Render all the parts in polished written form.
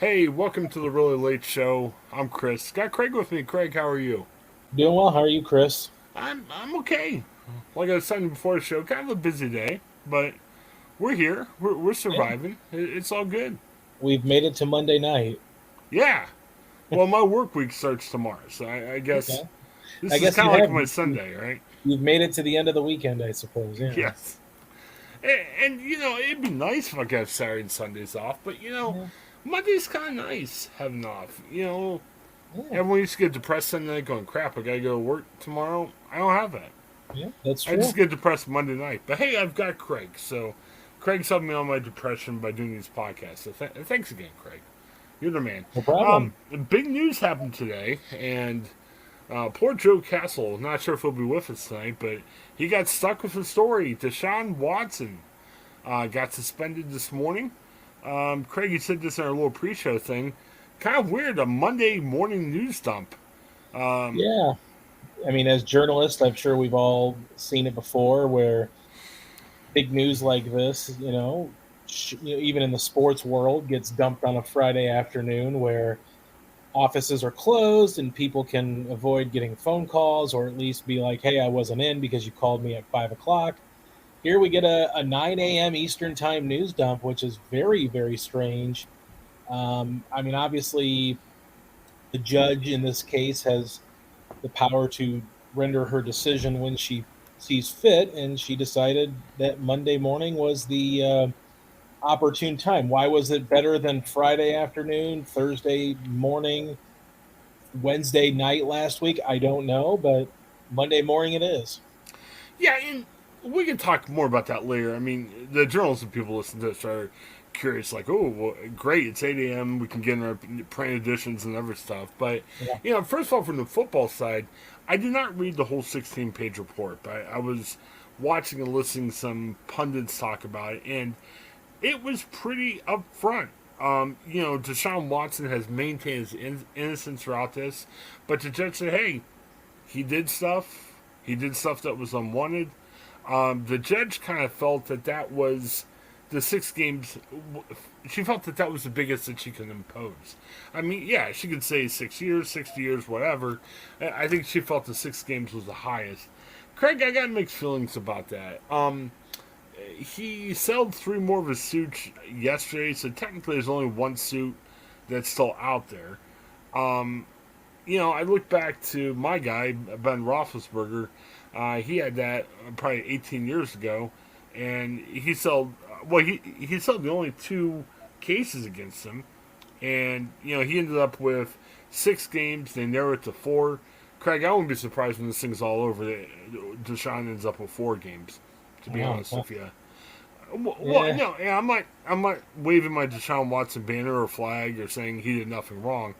Hey, welcome to the Really Late Show. I'm Chris. Got Craig with me. Craig, how are you? Doing well. How are you, Chris? I'm okay. Like I was saying before the show, kind of a busy day, but we're here. We're Yeah, surviving. It's all good. we've made it to Monday night. Yeah. Well, my work week starts tomorrow, so I guess Okay. I this is guess kind you of like have. my Sunday, right? You've made it to the end of the weekend, I suppose. Yeah. Yes. And it'd be nice if I could have Saturday and Sundays off, but Yeah. Monday's kind of nice having off. Yeah. Everyone used to get depressed Sunday going, crap, I gotta go to work tomorrow. I don't have that. Yeah. That's I just true. get depressed Monday night. But hey, I've got Craig. So Craig's helped me on my depression by doing these podcasts. So thanks again, Craig. You're the man. No problem. Big news happened today, and poor Joe Castle, not sure if he'll be with us tonight, but he got stuck with the story. Deshaun Watson got suspended this morning. Craig, you said this in our little pre show thing. Kind of weird, a Monday morning news dump. Um, Yeah. I mean, as journalists, I'm sure we've all seen it before, where big news like this, even in the sports world, gets dumped on a Friday afternoon, where offices are closed and people can avoid getting phone calls, or at least be like, "Hey, I wasn't in because you called me at 5 o'clock." Here we get a 9 a.m. Eastern time news dump, which is very, very strange. I mean, obviously, the judge in this case has the power to render her decision when she sees fit, and she decided that Monday morning was the opportune time. Why was it better than Friday afternoon, Thursday morning, Wednesday night last week? I don't know, but Monday morning it is. Yeah, and we can talk more about that later. I mean, the journalism people listen to this are curious, like, oh, well, great, it's 8 a.m., we can get in our print editions and other stuff. But, Yeah. first of all, from the football side, I did not read the whole 16-page report, but I was watching and listening to some pundits talk about it, and it was pretty upfront. Deshaun Watson has maintained his innocence throughout this, but the judge said, hey, he did stuff. He did stuff that was unwanted. The judge kind of felt that was the 6 games. She felt that was the biggest that she could impose. I mean, yeah, she could say 6 years, 60 years, whatever. I think she felt the 6 games was the highest. Craig, I got mixed feelings about that. He settled 3 more of his suits yesterday, so technically there's only one suit that's still out there. Um, I look back to my guy, Ben Roethlisberger. He had that probably 18 years ago, and he sold. Well, he sold the only 2 cases against him, and he ended up with 6 games. They narrowed it to 4. Craig, I wouldn't be surprised when this thing's all over. Deshaun ends up with 4 games. To be Wow. honest with you, well, Yeah. no, yeah, I'm not waving my Deshaun Watson banner or flag or saying he did nothing wrong.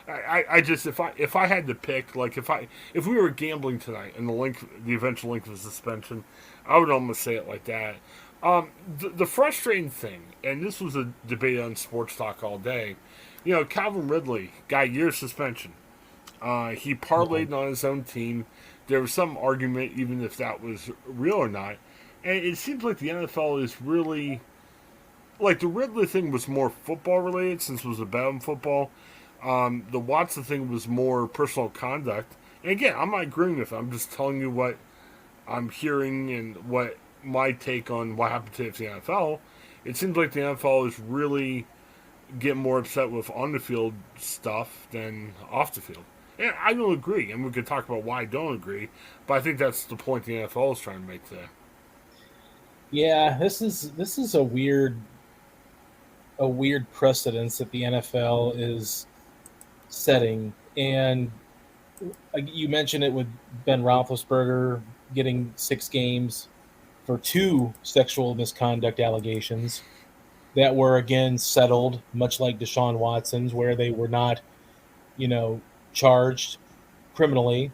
I just if I had to pick, like if we were gambling tonight and the eventual length of suspension, I would almost say it like that. The frustrating thing, and this was a debate on sports talk all day. Calvin Ridley got years suspension. He Yeah. parlayed on his own team. There was some argument, even if that was real or not. And it seems like the NFL is really like the Ridley thing was more football related since it was about football. The Watson thing was more personal conduct. And again, I'm not agreeing with it. I'm just telling you what I'm hearing and what my take on what happened to the NFL. It seems like the NFL is really getting more upset with on the field stuff than off the field. And I don't agree, and we could talk about why I don't agree, but I think that's the point the NFL is trying to make today. Yeah, this is a weird precedence that the NFL is setting. And you mentioned it with Ben Roethlisberger getting 6 games for 2 sexual misconduct allegations that were again settled, much like Deshaun Watson's, where they were not, you know, charged criminally.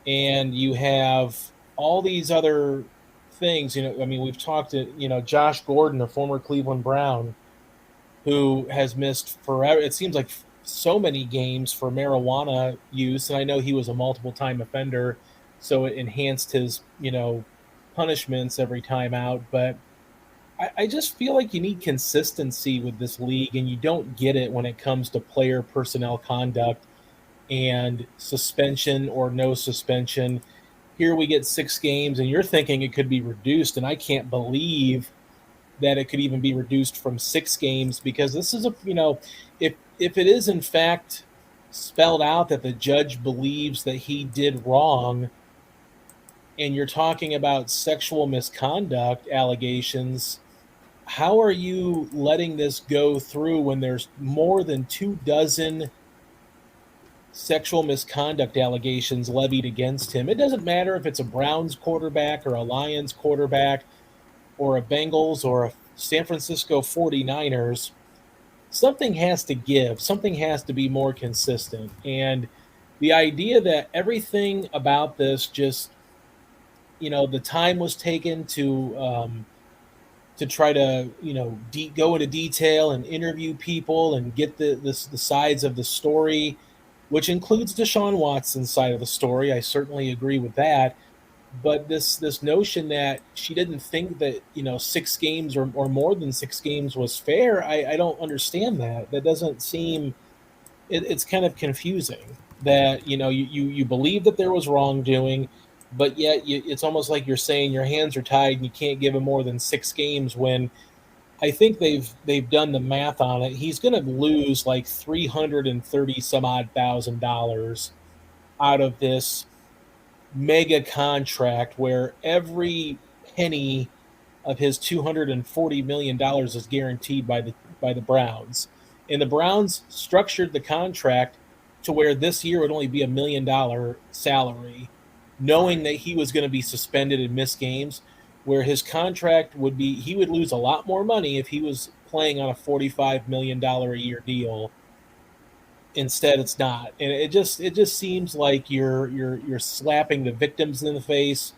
And you have all these other things. I mean, we've talked to, Josh Gordon, a former Cleveland Brown, who has missed forever. It seems like so many games for marijuana use, and I know he was a multiple time offender, so it enhanced his punishments every time out. But I just feel like you need consistency with this league, and you don't get it when it comes to player personnel conduct and suspension or no suspension. Here we get 6 games, and you're thinking it could be reduced, and I can't believe that it could even be reduced from 6 games, because this is a, if it is in fact spelled out that the judge believes that he did wrong, and you're talking about sexual misconduct allegations, how are you letting this go through when there's more than 2 dozen sexual misconduct allegations levied against him? It doesn't matter if it's a Browns quarterback or a Lions quarterback or a Bengals or a San Francisco 49ers. Something has to give, something has to be more consistent. And the idea that everything about this just, the time was taken to try to go into detail and interview people and get the sides of the story, which includes Deshaun Watson's side of the story. I certainly agree with that. But this notion that she didn't think that 6 games or more than 6 games was fair, I don't understand that. That doesn't seem, it's kind of confusing that you believe that there was wrongdoing, but yet it's almost like you're saying your hands are tied and you can't give him more than 6 games, when I think they've done the math on it. He's going to lose like 330 some odd $1,000 out of this mega contract, where every penny of his $240 million is guaranteed by the Browns. And the Browns structured the contract to where this year would only be $1 million salary, knowing that he was going to be suspended and miss games, where his contract would be, he would lose a lot more money if he was playing on a $45 million a year deal. Instead, it's not, and it just seems like you're slapping the victims in the face.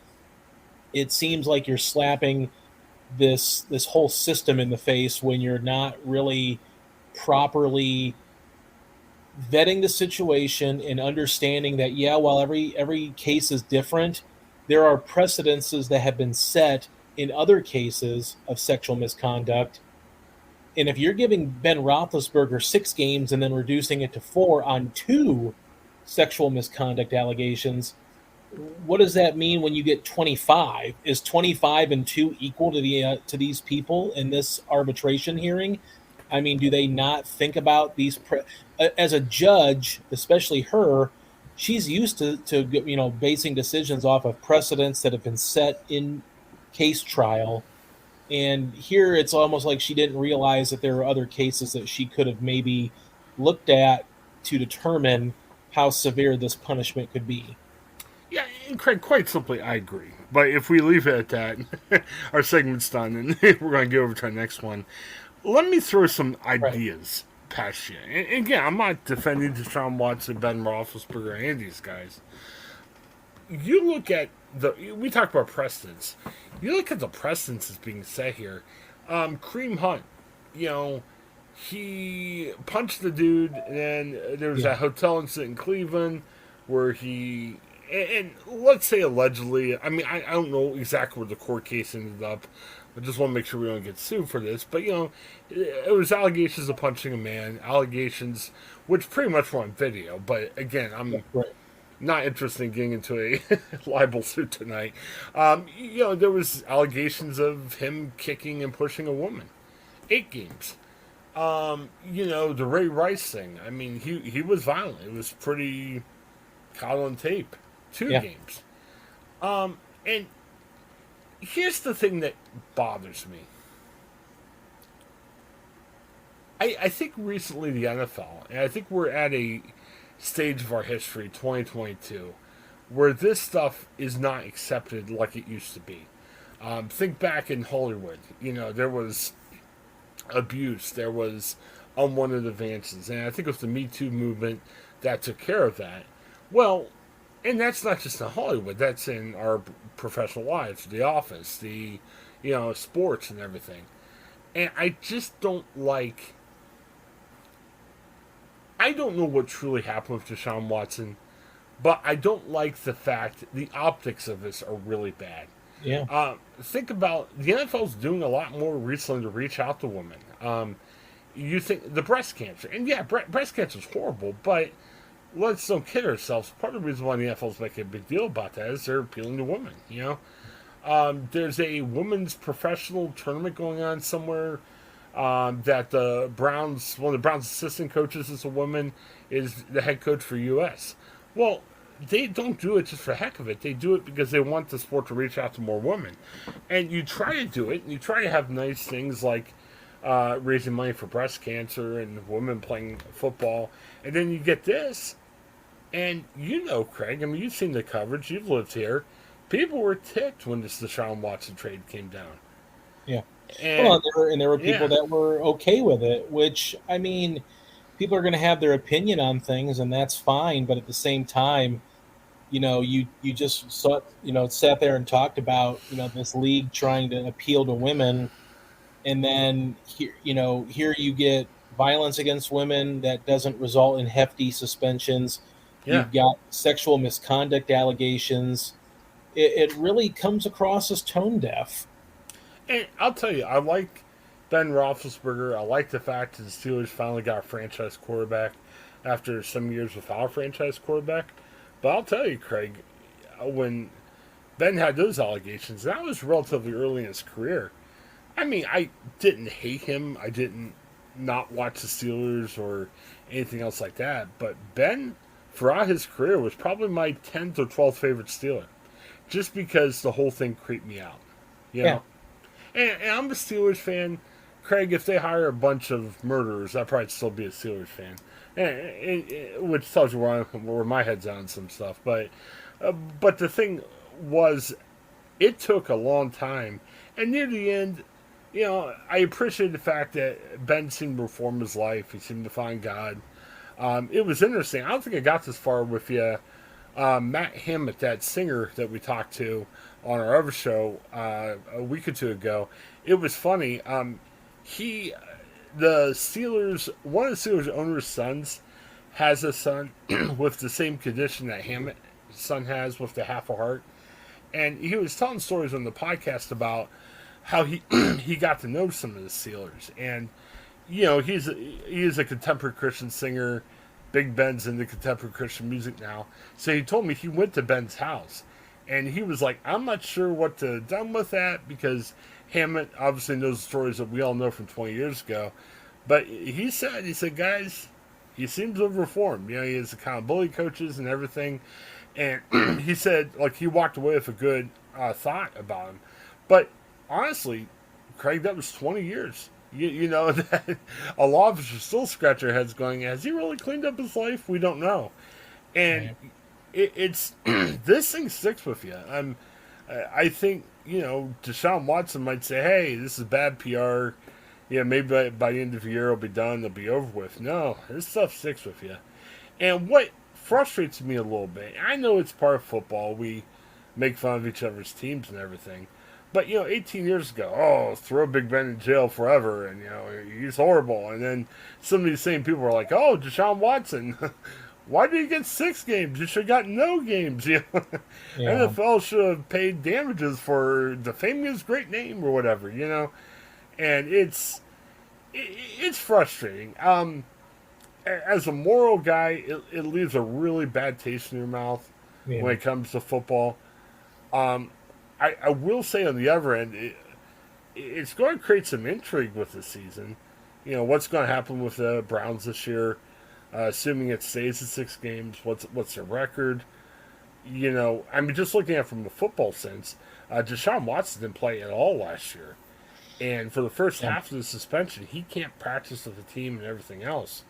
It seems like you're slapping this whole system in the face when you're not really properly vetting the situation and understanding that, yeah, while every case is different, there are precedences that have been set in other cases of sexual misconduct. And if you're giving Ben Roethlisberger 6 games and then reducing it to 4 on 2 sexual misconduct allegations, what does that mean when you get 25? Is 25 and 2 equal to these people in this arbitration hearing? I mean, do they not think about these? As a judge, especially her, she's used to basing decisions off of precedents that have been set in case trial. And here it's almost like she didn't realize that there were other cases that she could have maybe looked at to determine how severe this punishment could be. Yeah, and Craig, quite simply, I agree. But if we leave it at that, our segment's done, and we're going to get over to our next one. Let me throw some Right. ideas past you. And again, I'm not defending Deshaun Watson, Ben Roethlisberger, any of these guys. You look at we talk about precedents. You look at the precedents that's being set here. Kareem Hunt, you know, he punched the dude, and then there was Yeah. that hotel incident in Cleveland where and let's say allegedly, I mean, I don't know exactly where the court case ended up. I just want to make sure we don't get sued for this. But, it was allegations of punching a man, allegations which pretty much were on video. But again, I'm Right. not interested in getting into a libel suit tonight. There was allegations of him kicking and pushing a woman. 8 games. The Ray Rice thing. I mean, he was violent. It was pretty caught on tape. Two Yeah. games. And here's the thing that bothers me. I think recently the NFL, and I think we're at a stage of our history, 2022, where this stuff is not accepted like it used to be. Think back in Hollywood. There was abuse, there was unwanted advances, and I think it was the Me Too movement that took care of that. Well, and that's not just in Hollywood, that's in our professional lives, the office, sports and everything. And I just don't like. I don't know what truly happened with Deshaun Watson, but I don't like the fact the optics of this are really bad. Yeah. Think about the NFL's doing a lot more recently to reach out to women. You think the breast cancer, and yeah, breast cancer is horrible, but let's don't kid ourselves. Part of the reason why the NFL's making a big deal about that is they're appealing to women. There's a women's professional tournament going on somewhere that one of the Browns' assistant coaches is a woman, is the head coach for U.S. Well, they don't do it just for the heck of it. They do it because they want the sport to reach out to more women. And you try to do it, and you try to have nice things like raising money for breast cancer and women playing football. And then you get this, and Craig, I mean, you've seen the coverage, you've lived here. People were ticked when this Deshaun Watson trade came down. Yeah. And Well, there were people that were okay with it, which, I mean, people are going to have their opinion on things, and that's fine. But at the same time, you just sat there and talked about, this league trying to appeal to women, and then here you get violence against women that doesn't result in hefty suspensions. yeah, You've got sexual misconduct allegations. It really comes across as tone deaf. and I'll tell you, I like Ben Roethlisberger. I like the fact that the Steelers finally got a franchise quarterback after some years without a franchise quarterback. But I'll tell you, Craig, when Ben had those allegations, that was relatively early in his career. I mean, I didn't hate him. I didn't not watch the Steelers or anything else like that. But Ben, throughout his career, was probably my 10th or 12th favorite Steeler, just because the whole thing creeped me out. You Yeah. know, and I'm a Steelers fan. Craig, if they hire a bunch of murderers, I'd probably still be a Steelers fan. Which tells you where my head's on some stuff. But the thing was, it took a long time, and near the end, I appreciate the fact that Ben seemed to reform his life. He seemed to find God. It was interesting. I don't think I got this far with you. Matt Hammett, that singer that we talked to on our other show a week or two ago, it was funny. He, the Steelers, one of the Steelers' owner's sons has a son with the same condition that Hammett's son has with the half a heart. And he was telling stories on the podcast about how he he got to know some of the Steelers, and he is a contemporary Christian singer. Big Ben's into contemporary Christian music now, so he told me he went to Ben's house, and he was like, "I'm not sure what to done with that because Hammett obviously knows the stories that we all know from 20 years ago." But he said, guys, he seems to have reformed. He has accountability coaches and everything, and he said like he walked away with a good thought about him. But honestly, Craig, that was 20 years. You know that a lot of us are still scratching our heads going, has he really cleaned up his life? We don't know. And it's this thing sticks with you. I think, Deshaun Watson might say, hey, this is bad PR. Yeah, maybe by the end of the year it'll be done, it'll be over with. No, this stuff sticks with you. And what frustrates me a little bit, I know it's part of football. We make fun of each other's teams and everything. But 18 years ago, throw Big Ben in jail forever, and he's horrible. And then some of these same people were like, "Oh, Deshaun Watson, why did he get 6 games? You should have got no games." NFL should have paid damages for defaming his great name or whatever. And it's frustrating. As a moral guy, it leaves a really bad taste in your mouth when it comes to football. I will say on the other end, it's going to create some intrigue with the season. What's going to happen with the Browns this year, assuming it stays at 6 games. What's their record? Just looking at it from the football sense, Deshaun Watson didn't play at all last year, and for the first half of the suspension, he can't practice with the team and everything else.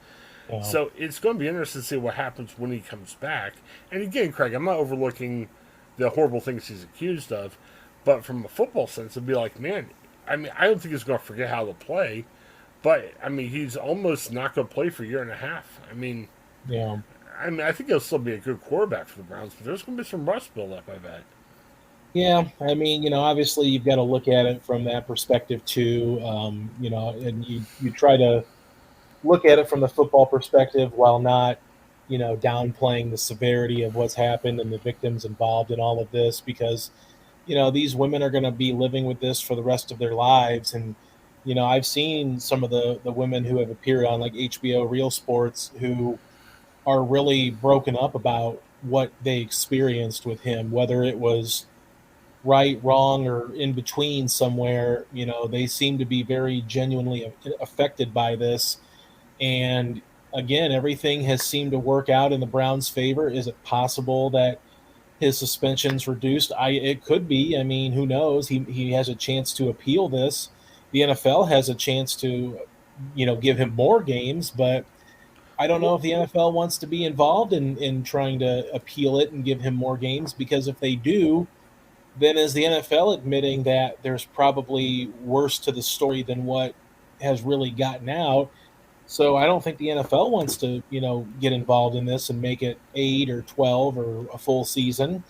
Yeah. So it's going to be interesting to see what happens when he comes back. And again, Craig, I'm not overlooking the horrible things he's accused of, but from a football sense, it'd be like, man, I don't think he's going to forget how to play, but he's almost not going to play for a year and a half. I think he'll still be a good quarterback for the Browns, but there's going to be some rust build up, I bet. Yeah, obviously you've got to look at it from that perspective too, and you try to look at it from the football perspective while not downplaying the severity of what's happened and the victims involved in all of this, because these women are going to be living with this for the rest of their lives. And, I've seen some of the women who have appeared on like HBO Real Sports who are really broken up about what they experienced with him, whether it was right, wrong, or in between somewhere. They seem to be very genuinely affected by this. And again, everything has seemed to work out in the Browns' favor. Is it possible that his suspension's reduced? It could be. I mean, who knows? He has a chance to appeal this. The NFL has a chance to, give him more games, but I don't know Well, if the NFL wants to be involved in trying to appeal it and give him more games, because if they do, then is the NFL admitting that there's probably worse to the story than what has really gotten out? So I don't think the NFL wants to, get involved in this and make it 8 or 12 or a full season.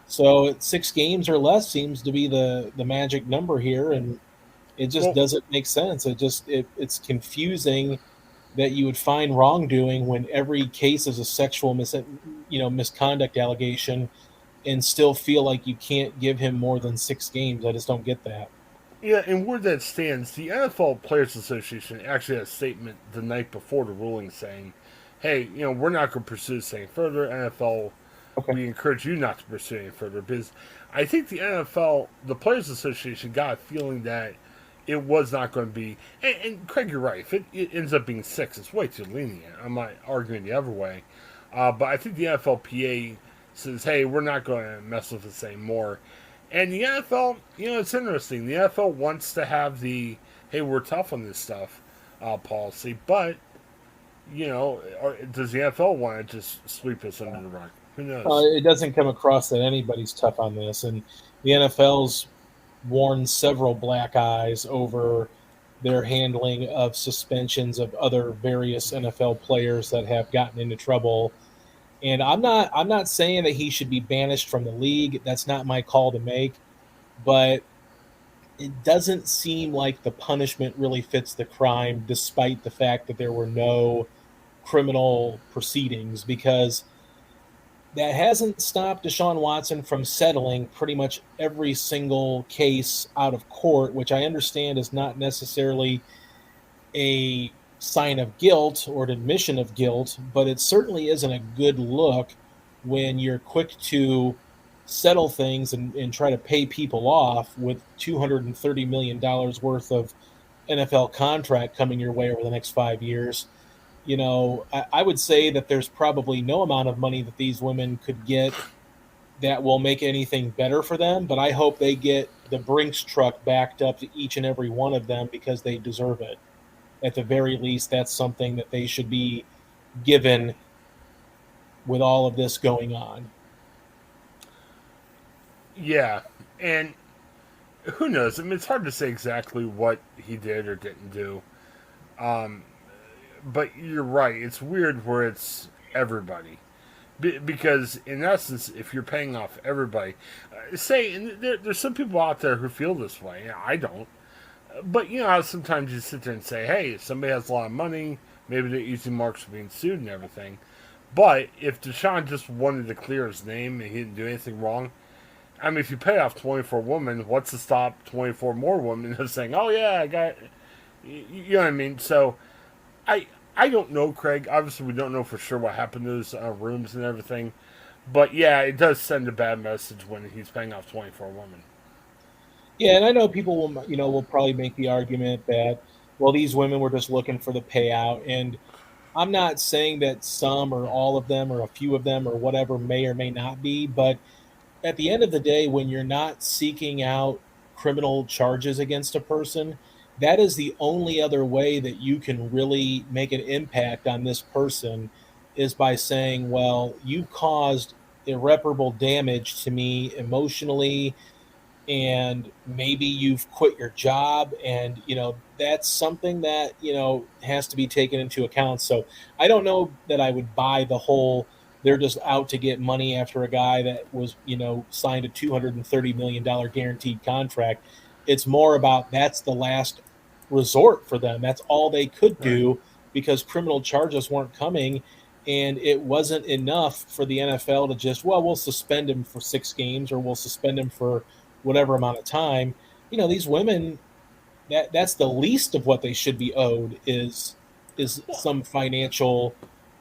So 6 games or less seems to be the magic number here, and it just well, doesn't make sense. It's confusing that you would find wrongdoing when every case is a sexual misconduct allegation, and still feel like you can't give him more than 6 games. I just don't get that. yeah, and where that stands, the NFL Players Association actually had a statement the night before the ruling saying, hey, we're not going to pursue this any further. NFL, Okay. we encourage you not to pursue any further, because I think the NFL, the Players Association, got a feeling that it was not going to be. And Craig, you're right. If it ends up being 6, it's way too lenient. I'm not arguing the other way. But I think the NFLPA says, hey, we're not going to mess with this anymore. And the NFL, it's interesting. The NFL wants to have the, hey, we're tough on this stuff policy, but, does the NFL want to just sweep us under the rug? Who knows? It doesn't come across that anybody's tough on this, and the NFL's worn several black eyes over their handling of suspensions of other various NFL players that have gotten into trouble. And I'm not saying that he should be banished from the league. That's not my call to make, but it doesn't seem like the punishment really fits the crime, despite the fact that there were no criminal proceedings, because that hasn't stopped Deshaun Watson from settling pretty much every single case out of court, which I understand is not necessarily a sign of guilt or an admission of guilt, but it certainly isn't a good look when you're quick to settle things and try to pay people off with $230 million worth of NFL contract coming your way over the next 5 years. I would say that there's probably no amount of money that these women could get that will make anything better for them, but I hope they get the Brinks truck backed up to each and every one of them, because they deserve it. At the very least, that's something that they should be given with all of this going on. Yeah, and who knows? I mean, it's hard to say exactly what he did or didn't do. Um, but you're right. It's weird where it's everybody. Because, in essence, if you're paying off everybody, say, and there's some people out there who feel this way. I don't. But you know how sometimes you sit there and say, hey, if somebody has a lot of money, maybe they're easy marks for being sued and everything. But if Deshaun just wanted to clear his name and he didn't do anything wrong, I mean, if you pay off 24 women, what's to stop 24 more women from saying, oh, yeah, I got, you know what I mean? So, I I don't know, Craig. Obviously, we don't know for sure what happened to those rooms and everything. But yeah, it does send a bad message when he's paying off 24 women. Yeah, and I know people will probably make the argument that, well, these women were just looking for the payout, and I'm not saying that some or all of them or a few of them or whatever may or may not be, but at the end of the day, when you're not seeking out criminal charges against a person, that is the only other way that you can really make an impact on this person, is by saying, well, you caused irreparable damage to me emotionally, and maybe you've quit your job, and that's something that has to be taken into account. So I don't know that I would buy the whole they're just out to get money after a guy that was signed a $230 million guaranteed contract. It's more about that's the last resort for them. That's all they could Right. do, because criminal charges weren't coming, and it wasn't enough for the NFL to just, well, we'll suspend him for 6 games, or we'll suspend him for whatever amount of time. These women, that's the least of what they should be owed is Well, some financial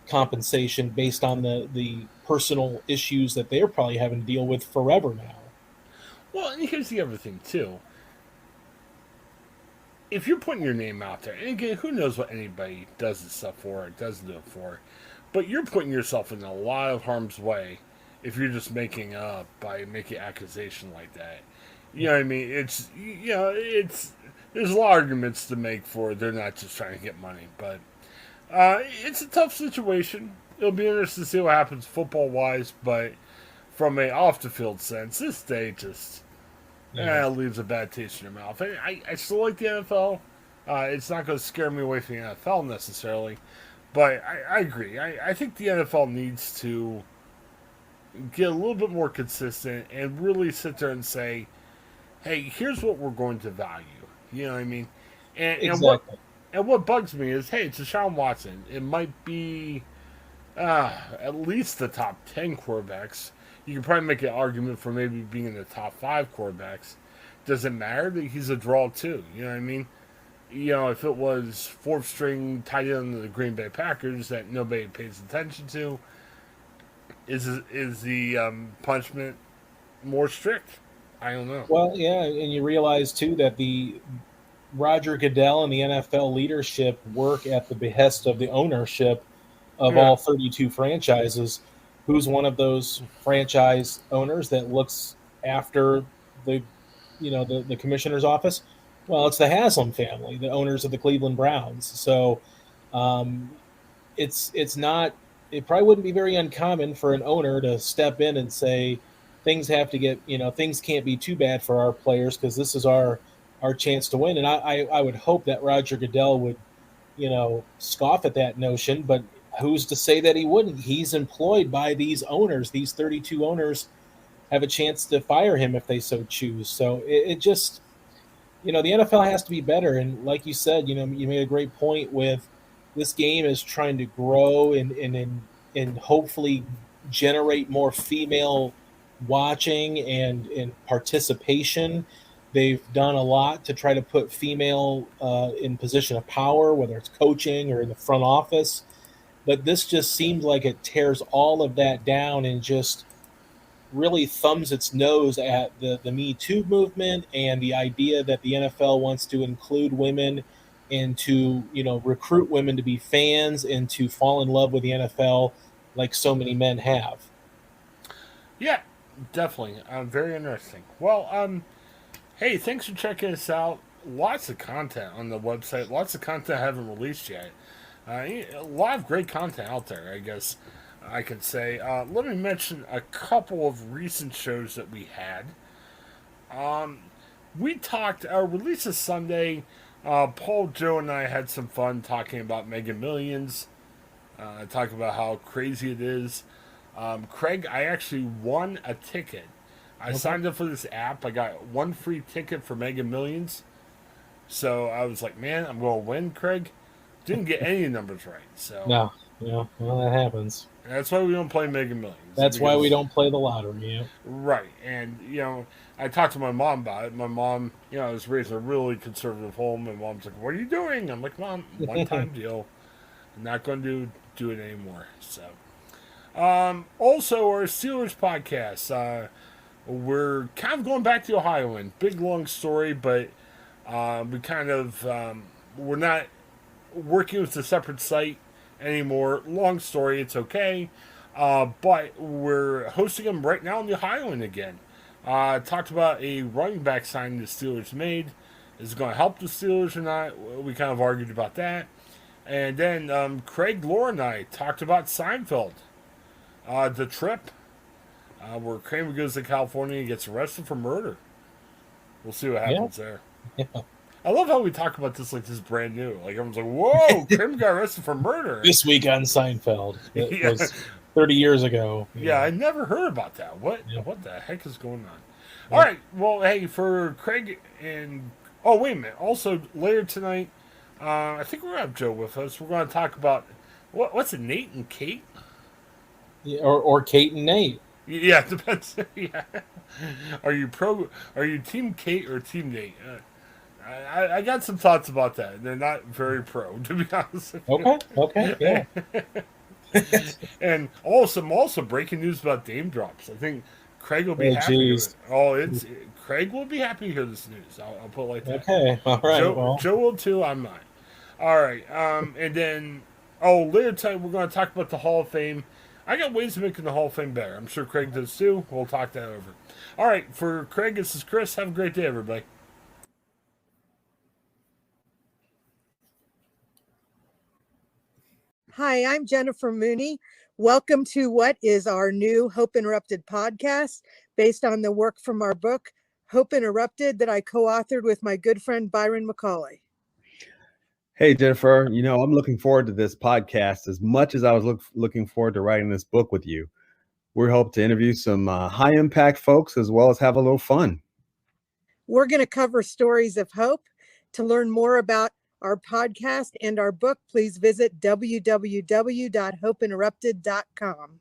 compensation based on the personal issues that they're probably having to deal with forever now. well, and here's the other thing too. If you're putting your name out there, and again, who knows what anybody does this stuff for or doesn't do it for, but you're putting yourself in a lot of harm's way if you're just making up by making accusation like that. You know what I mean? It's there's a lot of arguments to make for they're not just trying to get money, but it's a tough situation. It'll be interesting to see what happens football wise, but from a off the field sense, this day just leaves a bad taste in your mouth. I still like the NFL. It's not going to scare me away from the NFL necessarily, but I agree. I think the NFL needs to get a little bit more consistent and really sit there and say, hey, here's what we're going to value. You know what I mean? Exactly. And what bugs me is, hey, it's Deshaun Watson. It might be at least the top 10 quarterbacks. You can probably make an argument for maybe being in the top 5 quarterbacks. Does it matter that he's a draw too? You know what I mean? If it was fourth string tight end of the Green Bay Packers that nobody pays attention to, is the punishment more strict? I don't know. Well, yeah, and you realize too that the Roger Goodell and the NFL leadership work at the behest of the ownership of Yeah. all 32 franchises. Who's one of those franchise owners that looks after the the commissioner's office? Well, it's the Haslam family, the owners of the Cleveland Browns. So um, it's not. It probably wouldn't be very uncommon for an owner to step in and say things have to get things can't be too bad for our players because this is our chance to win. And I would hope that Roger Goodell would scoff at that notion, but who's to say that he wouldn't? He's employed by these owners. These 32 owners have a chance to fire him if they so choose. So it just, the NFL has to be better. And like you said, you made a great point with this game is trying to grow and hopefully generate more female watching and participation. They've done a lot to try to put female in position of power, whether it's coaching or in the front office. But this just seems like it tears all of that down and just really thumbs its nose at the Me Too movement and the idea that the NFL wants to include women and to recruit women to be fans and to fall in love with the NFL like so many men have. Yeah, definitely. Very interesting. Well, hey, thanks for checking us out. Lots of content on the website. Lots of content I haven't released yet. A lot of great content out there, I guess I could say. Let me mention a couple of recent shows that we had. We talked, our release is Sunday. Paul, Joe, and I had some fun talking about Mega Millions. Talking about how crazy it is. Craig, I actually won a ticket. I signed up for this app. I got one free ticket for Mega Millions. So I was like, man, I'm going to win, Craig. Didn't get any numbers right. So No, well, that happens. that's why we don't play Mega Millions. That's why we don't play the lottery. Yeah. Right. And, I talked to my mom about it. My mom, I was raised in a really conservative home. And mom's like, what are you doing? I'm like, Mom, one-time deal. I'm not going to do it anymore. So, also, our Steelers podcast. We're kind of going back to Ohioan. Big, long story, but we kind of, we're not working with a separate site anymore. Long story, it's okay. But we're hosting them right now in the Ohioan again. Talked about a running back signing the Steelers made. Is it going to help the Steelers or not? We kind of argued about that. And then Craig, Laura, and I talked about Seinfeld. The trip where Kramer goes to California and gets arrested for murder. We'll see what happens there. Yeah. I love how we talk about this like this is brand new. Like everyone's like, "Whoa, Kramer got arrested for murder." This week on Seinfeld. It Yeah. was 30 years ago. Yeah, I never heard about that. What the heck is going on? Yeah. All right, well, hey, for Craig and wait a minute. Also later tonight, I think we're gonna have Joe with us. We're gonna talk about what's it, Nate and Kate? Yeah, or Kate and Nate. Yeah, it depends. Yeah. Are you pro? Are you Team Kate or Team Nate? I got some thoughts about that. They're not very pro, to be honest with Okay, okay, yeah. you. And also breaking news about Dame drops. I think Craig will be Oh, happy to. geez. Craig will be happy to hear this news. I'll put it like that. Okay, all right. Well, Joe will too. I'm not. All right. And then later tonight we're going to talk about the Hall of Fame. I got ways of making the Hall of Fame better. I'm sure Craig does too. We'll talk that over. All right. For Craig, this is Chris. Have a great day, everybody. Hi, I'm Jennifer Mooney. Welcome to what is our new Hope Interrupted podcast based on the work from our book, Hope Interrupted, that I co-authored with my good friend Byron McCauley. Hey, Jennifer, I'm looking forward to this podcast as much as I was looking forward to writing this book with you. We hope to interview some high impact folks as well as have a little fun. We're going to cover stories of hope. To learn more about our podcast and our book, please visit www.hopeinterrupted.com.